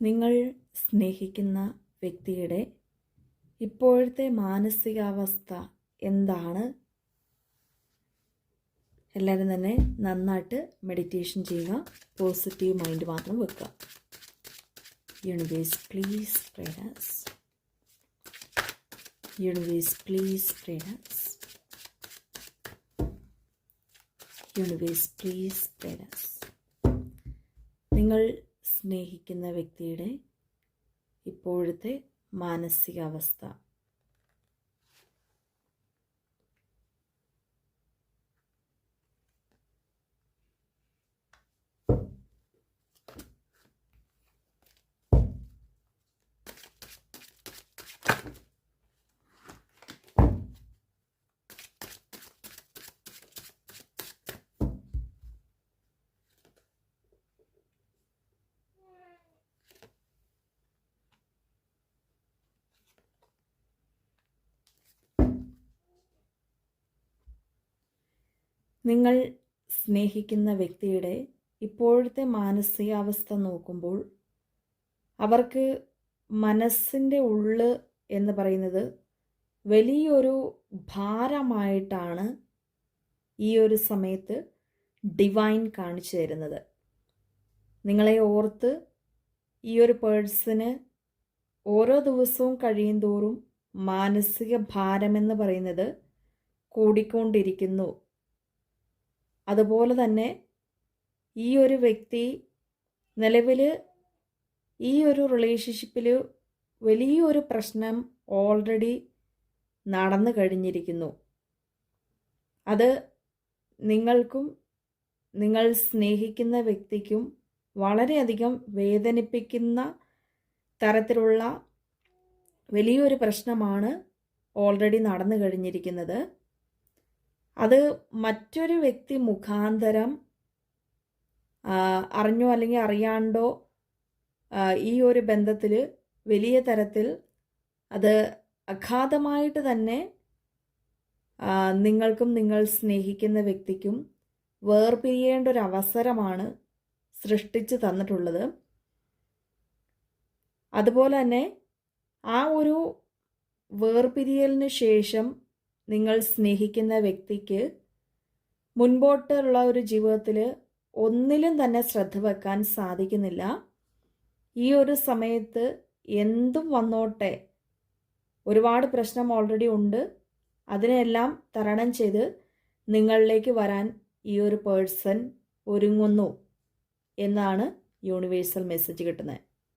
നിങ്ങൾ സ്നേഹിക്കുന്ന വ്യക്തിയുടെ ഇപ്പോഴത്തെ മാനസികാവസ്ഥ എന്താണ്? എല്ലാവരും തന്നെ നന്നായിട്ട് മെഡിറ്റേഷൻ ചെയ്യുക. പോസിറ്റീവ് മൈൻഡ് മാത്രം വെക്കുക. Universe please guide us. Universe please guide us. Universe please guide us. നിങ്ങൾ സ്നേഹിക്കുന്ന വ്യക്തിയുടെ ഇപ്പോഴത്തെ മാനസികാവസ്ഥ നിങ്ങൾ സ്നേഹിക്കുന്ന വ്യക്തിയുടെ ഇപ്പോഴത്തെ മാനസികാവസ്ഥ നോക്കുമ്പോൾ അവർക്ക് മനസ്സിൻ്റെ ഉള്ള് എന്ന് പറയുന്നത് വലിയൊരു ഭാരമായിട്ടാണ് ഈ ഒരു സമയത്ത് ഡിവൈൻ കാണിച്ചു തരുന്നത്. നിങ്ങളെ ഓർത്ത് ഈ ഒരു പേഴ്സണ് ഓരോ ദിവസവും കഴിയുന്തോറും മാനസിക ഭാരമെന്ന് പറയുന്നത് കൂടിക്കൊണ്ടിരിക്കുന്നു. അതുപോലെ തന്നെ ഈ ഒരു വ്യക്തി നിലവിൽ ഈ ഒരു റിലേഷൻഷിപ്പിൽ വലിയൊരു പ്രശ്നം ഓൾറെഡി നടന്നു കഴിഞ്ഞിരിക്കുന്നു. അത് നിങ്ങൾക്കും നിങ്ങൾ സ്നേഹിക്കുന്ന വ്യക്തിക്കും വളരെയധികം വേദനിപ്പിക്കുന്ന തരത്തിലുള്ള വലിയൊരു പ്രശ്നമാണ് ഓൾറെഡി നടന്നു കഴിഞ്ഞിരിക്കുന്നത്. അത് മറ്റൊരു വ്യക്തി മുഖാന്തരം അറിഞ്ഞോ അല്ലെങ്കിൽ അറിയാണ്ടോ ഈ ഒരു ബന്ധത്തിൽ വലിയ തരത്തിൽ അത് അഗാധമായിട്ട് തന്നെ നിങ്ങൾക്കും നിങ്ങൾ സ്നേഹിക്കുന്ന വ്യക്തിക്കും വേർപിരിയേണ്ട ഒരു അവസരമാണ് സൃഷ്ടിച്ചു തന്നിട്ടുള്ളത്. അതുപോലെ തന്നെ ആ ഒരു വേർപിരിയലിന് ശേഷം നിങ്ങൾ സ്നേഹിക്കുന്ന വ്യക്തിക്ക് മുൻപോട്ടുള്ള ഒരു ജീവിതത്തിൽ ഒന്നിലും തന്നെ ശ്രദ്ധ വെക്കാൻ സാധിക്കുന്നില്ല. ഈ ഒരു സമയത്ത് എന്തും വന്നോട്ടെ, ഒരുപാട് പ്രശ്നം ഓൾറെഡി ഉണ്ട്, അതിനെല്ലാം തരണം ചെയ്ത് നിങ്ങളിലേക്ക് വരാൻ ഈ ഒരു പേഴ്സൺ ഒരുങ്ങുന്നു എന്നാണ് യൂണിവേഴ്സൽ മെസ്സേജ് കിട്ടുന്നത്.